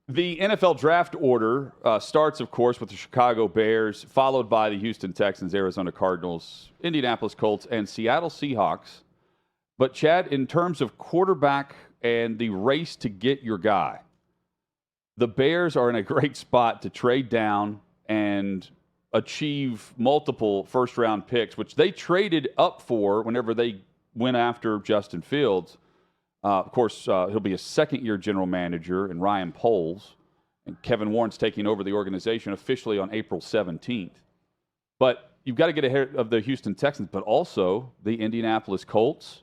The NFL draft order starts, of course, with the Chicago Bears, followed by the Houston Texans, Arizona Cardinals, Indianapolis Colts, and Seattle Seahawks. But, Chad, in terms of quarterback and the race to get your guy, the Bears are in a great spot to trade down and achieve multiple first-round picks, which they traded up for whenever they went after Justin Fields. Of course, he'll be a second-year general manager in Ryan Poles, and Kevin Warren's taking over the organization officially on April 17th. But you've got to get ahead of the Houston Texans, but also the Indianapolis Colts.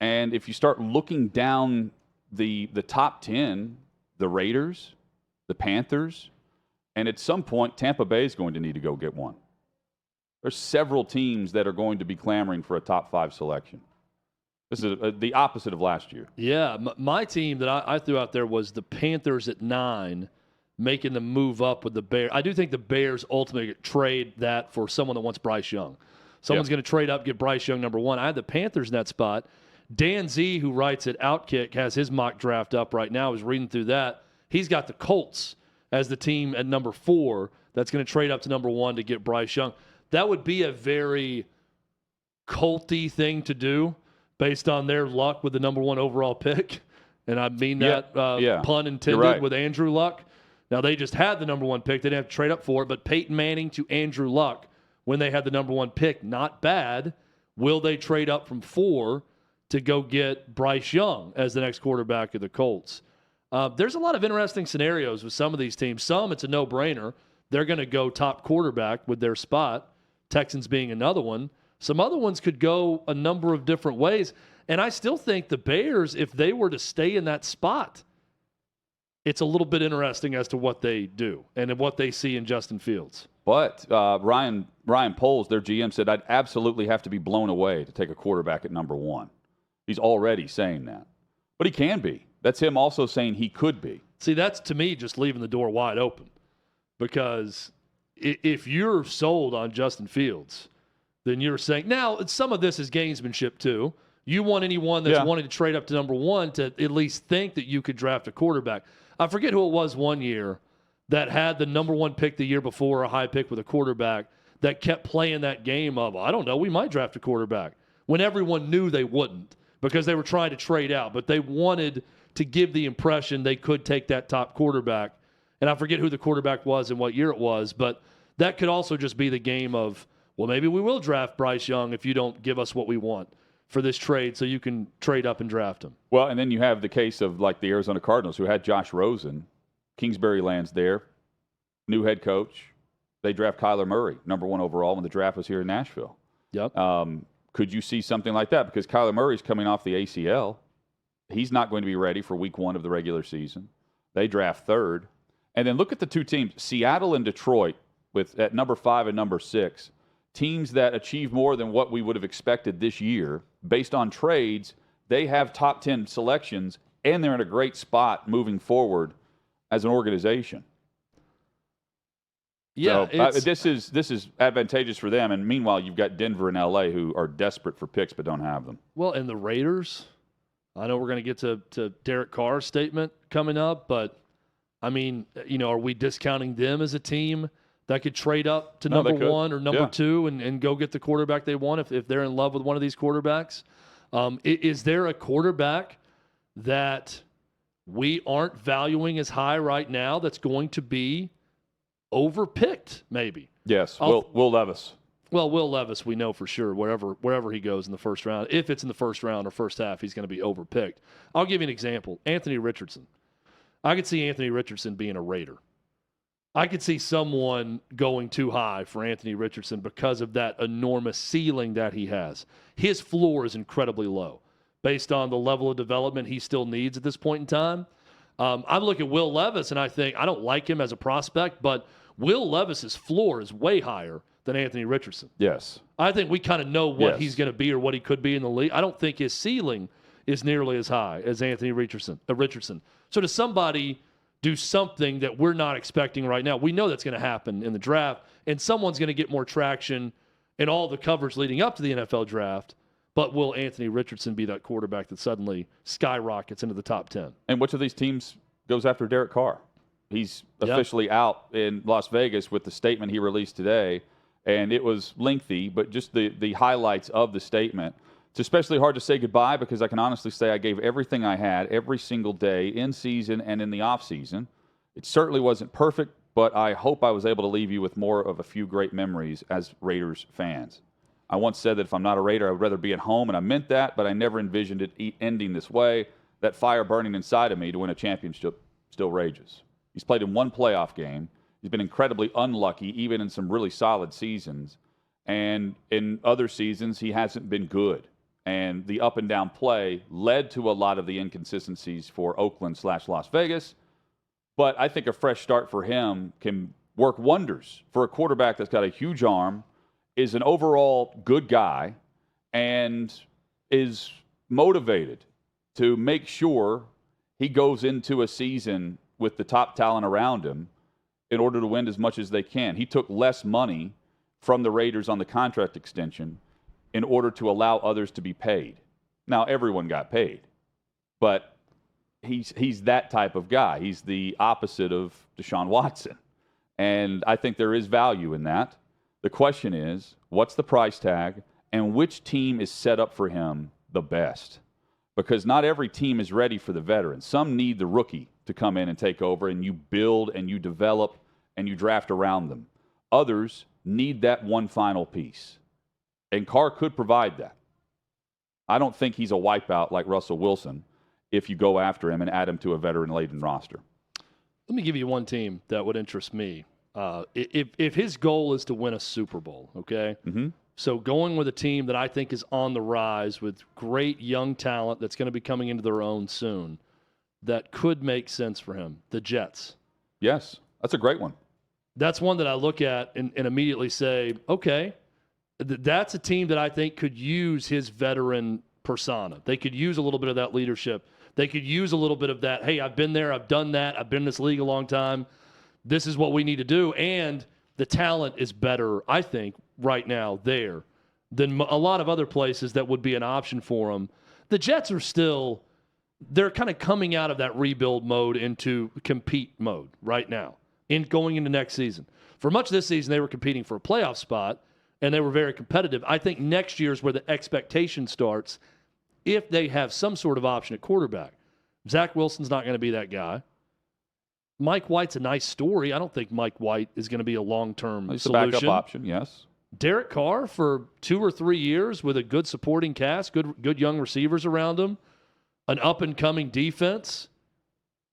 And if you start looking down the top 10, the Raiders, the Panthers, and at some point, Tampa Bay is going to need to go get one. There's several teams that are going to be clamoring for a top 5 selection. This is the opposite of last year. Yeah, my team that I threw out there was the Panthers at 9, making the move up with the Bears. I do think the Bears ultimately trade that for someone that wants Bryce Young. Someone's going to trade up, get Bryce Young number 1. I had the Panthers in that spot. Dan Z, who writes at Outkick, has his mock draft up right now. I was reading through that. He's got the Colts as the team at number 4 that's going to trade up to number 1 to get Bryce Young. That would be a very Colty thing to do based on their luck with the number 1 overall pick. And I mean that pun intended with Andrew Luck. Now, they just had the number 1 pick. They didn't have to trade up for it. But Peyton Manning to Andrew Luck when they had the number 1 pick, not bad. Will they trade up from 4 to go get Bryce Young as the next quarterback of the Colts? There's a lot of interesting scenarios with some of these teams. Some, it's a no-brainer. They're going to go top quarterback with their spot, Texans being another one. Some other ones could go a number of different ways. And I still think the Bears, if they were to stay in that spot, it's a little bit interesting as to what they do and what they see in Justin Fields. But Ryan Poles, their GM, said I'd absolutely have to be blown away to take a quarterback at number 1. He's already saying that. But he can be. That's him also saying he could be. See, that's, to me, just leaving the door wide open. Because if you're sold on Justin Fields, then you're saying, now, some of this is gamesmanship, too. You want anyone that's wanting to trade up to number 1 to at least think that you could draft a quarterback. I forget who it was one year that had the number 1 pick the year before, a high pick with a quarterback, that kept playing that game of, I don't know, we might draft a quarterback, when everyone knew they wouldn't because they were trying to trade out. But they wanted to give the impression they could take that top quarterback. And I forget who the quarterback was and what year it was, but that could also just be the game of, well, maybe we will draft Bryce Young if you don't give us what we want for this trade so you can trade up and draft him. Well, and then you have the case of like the Arizona Cardinals who had Josh Rosen. Kingsbury lands there, new head coach. They draft Kyler Murray, number 1 overall when the draft was here in Nashville. Yep. Could you see something like that? Because Kyler Murray's coming off the ACL. He's not going to be ready for week 1 of the regular season. They draft 3rd. And then look at the 2 teams, Seattle and Detroit, at number 5 and number 6. Teams that achieve more than what we would have expected this year based on trades. They have top 10 selections, and they're in a great spot moving forward as an organization. Yeah, so, this is advantageous for them. And meanwhile, you've got Denver and LA who are desperate for picks but don't have them. Well, and the Raiders, I know we're going to get to Derek Carr's statement coming up, but I mean, are we discounting them as a team that could trade up to number 1 or number 2 and go get the quarterback they want if they're in love with one of these quarterbacks? Is there a quarterback that we aren't valuing as high right now that's going to be overpicked, maybe? Yes, Will Levis. Well, Will Levis, we know for sure, wherever he goes in the first round, if it's in the first round or first half, he's going to be overpicked. I'll give you an example. Anthony Richardson. I could see Anthony Richardson being a Raider. I could see someone going too high for Anthony Richardson because of that enormous ceiling that he has. His floor is incredibly low based on the level of development he still needs at this point in time. I look at Will Levis, and I think I don't like him as a prospect, but Will Levis's floor is way higher than Anthony Richardson. Yes. I think we kind of know what he's going to be or what he could be in the league. I don't think his ceiling is nearly as high as Anthony Richardson. So does somebody do something that we're not expecting right now? We know that's going to happen in the draft, and someone's going to get more traction in all the coverage leading up to the NFL draft. But will Anthony Richardson be that quarterback that suddenly skyrockets into the top 10? And which of these teams goes after Derek Carr? He's officially out in Las Vegas with the statement he released today, and it was lengthy, but just the highlights of the statement. It's especially hard to say goodbye because I can honestly say I gave everything I had every single day in season and in the off season. It certainly wasn't perfect, but I hope I was able to leave you with more of a few great memories as Raiders fans. I once said that if I'm not a Raider, I would rather be at home, and I meant that, but I never envisioned it ending this way. That fire burning inside of me to win a championship still rages. He's played in one playoff game. He's been incredibly unlucky, even in some really solid seasons. And in other seasons, he hasn't been good. And the up and down play led to a lot of the inconsistencies for Oakland/Las Vegas. But I think a fresh start for him can work wonders for a quarterback that's got a huge arm, is an overall good guy, and is motivated to make sure he goes into a season with the top talent around him in order to win as much as they can. He took less money from the Raiders on the contract extension in order to allow others to be paid. Now, everyone got paid, but he's that type of guy. He's the opposite of Deshaun Watson, and I think there is value in that. The question is, what's the price tag, and which team is set up for him the best? Because not every team is ready for the veteran. Some need the rookie to come in and take over, and you build and you develop and you draft around them. Others need that one final piece. And Carr could provide that. I don't think he's a wipeout like Russell Wilson if you go after him and add him to a veteran-laden roster. Let me give you one team that would interest me. If his goal is to win a Super Bowl, okay? Mm-hmm. So going with a team that I think is on the rise with great young talent that's going to be coming into their own soon, that could make sense for him, the Jets. Yes, that's a great one. That's one that I look at and immediately say, okay, that's a team that I think could use his veteran persona. They could use a little bit of that leadership. They could use a little bit of that, hey, I've been there, I've done that, I've been in this league a long time. This is what we need to do. And the talent is better, I think, right now there than a lot of other places that would be an option for them. The Jets are still, they're kind of coming out of that rebuild mode into compete mode right now in going into next season. For much of this season, they were competing for a playoff spot, and they were very competitive. I think next year is where the expectation starts if they have some sort of option at quarterback. Zach Wilson's not going to be that guy. Mike White's a nice story. I don't think Mike White is going to be a long-term solution. It's a backup option, yes. Derek Carr for 2 or 3 years with a good supporting cast, good young receivers around him, an up-and-coming defense.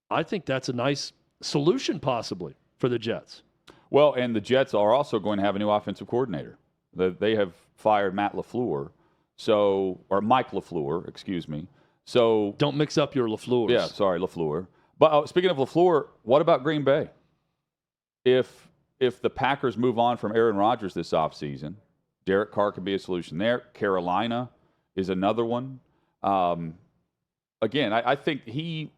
I think that's a nice solution possibly for the Jets. Well, and the Jets are also going to have a new offensive coordinator. They have fired Mike LaFleur, excuse me. So don't mix up your LaFleurs. Yeah, sorry, LaFleur. But speaking of LaFleur, what about Green Bay? If the Packers move on from Aaron Rodgers this offseason, Derek Carr could be a solution there. Carolina is another one. Again, I think he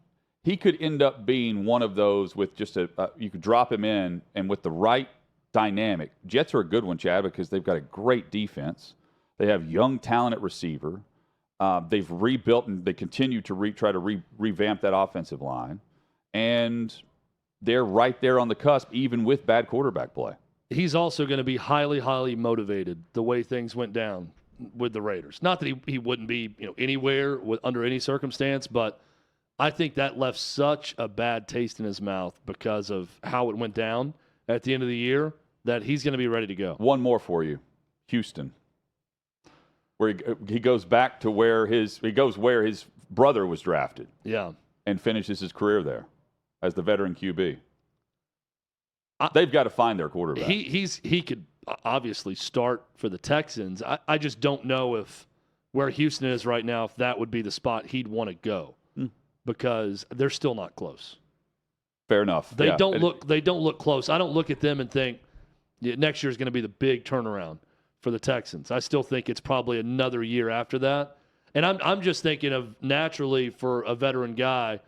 could end up being one of those with just you could drop him in, and with the right dynamic. Jets are a good one, Chad, because they've got a great defense. They have young talent at receiver. They've rebuilt and they continue to try to revamp that offensive line. And they're right there on the cusp, even with bad quarterback play. He's also going to be highly, highly motivated the way things went down with the Raiders. Not that he wouldn't be anywhere under any circumstance, but I think that left such a bad taste in his mouth because of how it went down at the end of the year that he's going to be ready to go. One more for you, Houston, where he goes back to where his brother was drafted. Yeah, and finishes his career there as the veteran QB. They've got to find their quarterback. He could obviously start for the Texans. I just don't know if where Houston is right now, if that would be the spot he'd want to go because they're still not close. Fair enough. They don't look close. I don't look at them and think next year is going to be the big turnaround for the Texans. I still think it's probably another year after that. And I'm just thinking of naturally for a veteran guy,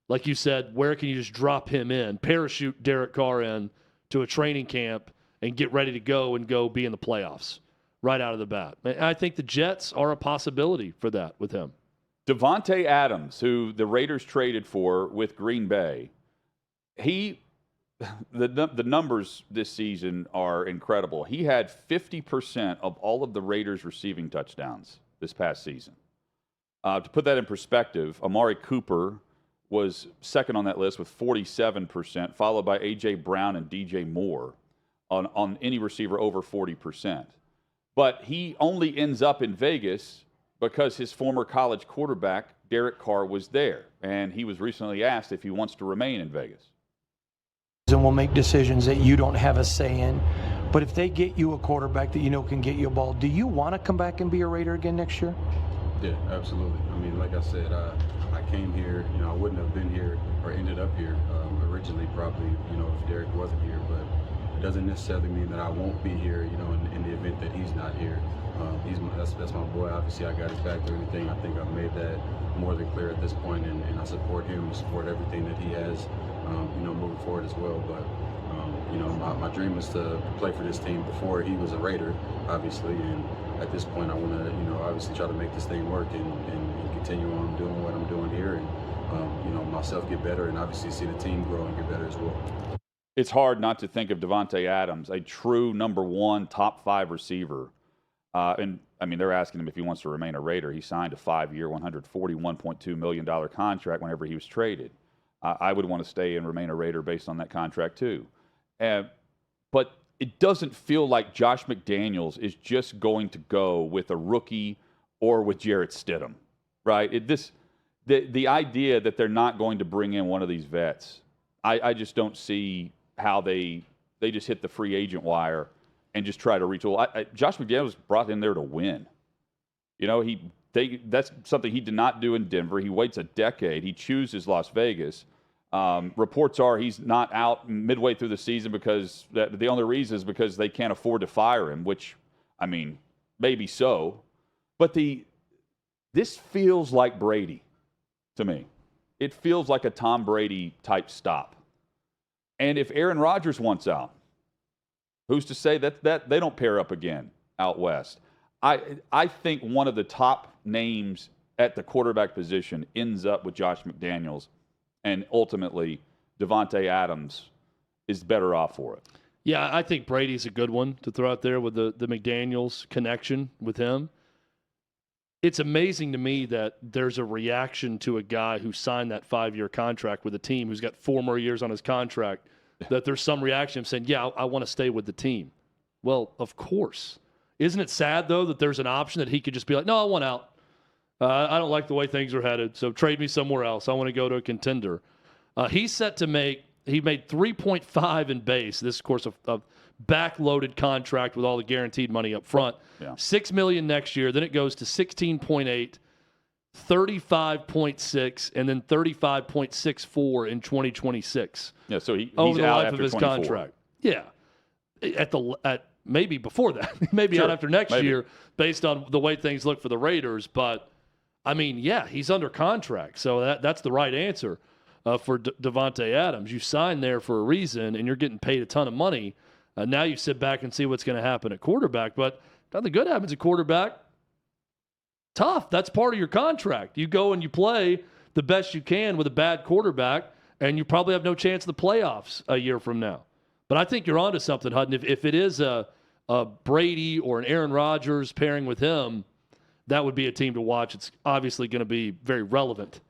like you said, where can you just drop him in, parachute Derek Carr in to a training camp and get ready to go be in the playoffs right out of the bat. I think the Jets are a possibility for that with him. Davante Adams, who the Raiders traded for with Green Bay, he the numbers this season are incredible. He had 50% of all of the Raiders' receiving touchdowns this past season. To put that in perspective, Amari Cooper was second on that list with 47%, followed by A.J. Brown and D.J. Moore on any receiver over 40%. But he only ends up in Vegas because his former college quarterback, Derek Carr, was there. And he was recently asked if he wants to remain in Vegas. And will make decisions that you don't have a say in. But if they get you a quarterback that you know can get you a ball, do you want to come back and be a Raider again next year? Yeah, absolutely. I mean, like I said, I came here, I wouldn't have been here or ended up here originally probably, if Derek wasn't here. But it doesn't necessarily mean that I won't be here, in the event that he's not here. That's my boy. Obviously, I got his back through everything. I think I've made that more than clear at this point, and I support him, support everything that he has, moving forward as well. But my dream is to play for this team before he was a Raider, obviously, and at this point, I want to, obviously try to make this thing work and continue on doing what I'm doing here, and myself get better, and obviously see the team grow and get better as well. It's hard not to think of Davante Adams, a true number one, top 5 receiver. And I mean, they're asking him if he wants to remain a Raider. He signed a 5-year, $141.2 million contract whenever he was traded. I would want to stay and remain a Raider based on that contract too. But it doesn't feel like Josh McDaniels is just going to go with a rookie or with Jarrett Stidham, right? The idea that they're not going to bring in one of these vets, I just don't see how they just hit the free agent wire and just try to retool. Josh McDaniels was brought in there to win. That's something he did not do in Denver. He waits a decade. He chooses Las Vegas. Reports are he's not out midway through the season because the only reason is because they can't afford to fire him, which, I mean, maybe so. But this feels like Brady to me. It feels like a Tom Brady type stop. And if Aaron Rodgers wants out, who's to say that they don't pair up again out west? I think one of the top names at the quarterback position ends up with Josh McDaniels, and ultimately Davante Adams is better off for it. Yeah, I think Brady's a good one to throw out there with the McDaniels connection with him. It's amazing to me that there's a reaction to a guy who signed that 5-year contract with a team who's got 4 more years on his contract, that there's some reaction of saying, yeah, I want to stay with the team. Well, of course. Isn't it sad, though, that there's an option that he could just be like, no, I want out. I don't like the way things are headed, so trade me somewhere else. I want to go to a contender. He's set to he made 3.5 in base. This, of course, a backloaded contract with all the guaranteed money up front. Yeah. $6 million next year. Then it goes to 16.8, 35.6, and then 35.64 in 2026. Yeah, so he's over the out life after of his 24. contract. Yeah, at maybe before that, maybe Sure, out after next maybe. year, based on the way things look for the Raiders. But I mean, yeah, he's under contract, so that's the right answer for Davante Adams. You signed there for a reason, and you're getting paid a ton of money. Now you sit back and see what's going to happen at quarterback. But nothing good happens at quarterback. Tough. That's part of your contract. You go and you play the best you can with a bad quarterback, and you probably have no chance in the playoffs a year from now. But I think you're onto something, Hutton. If it is a Brady or an Aaron Rodgers pairing with him, that would be a team to watch. It's obviously going to be very relevant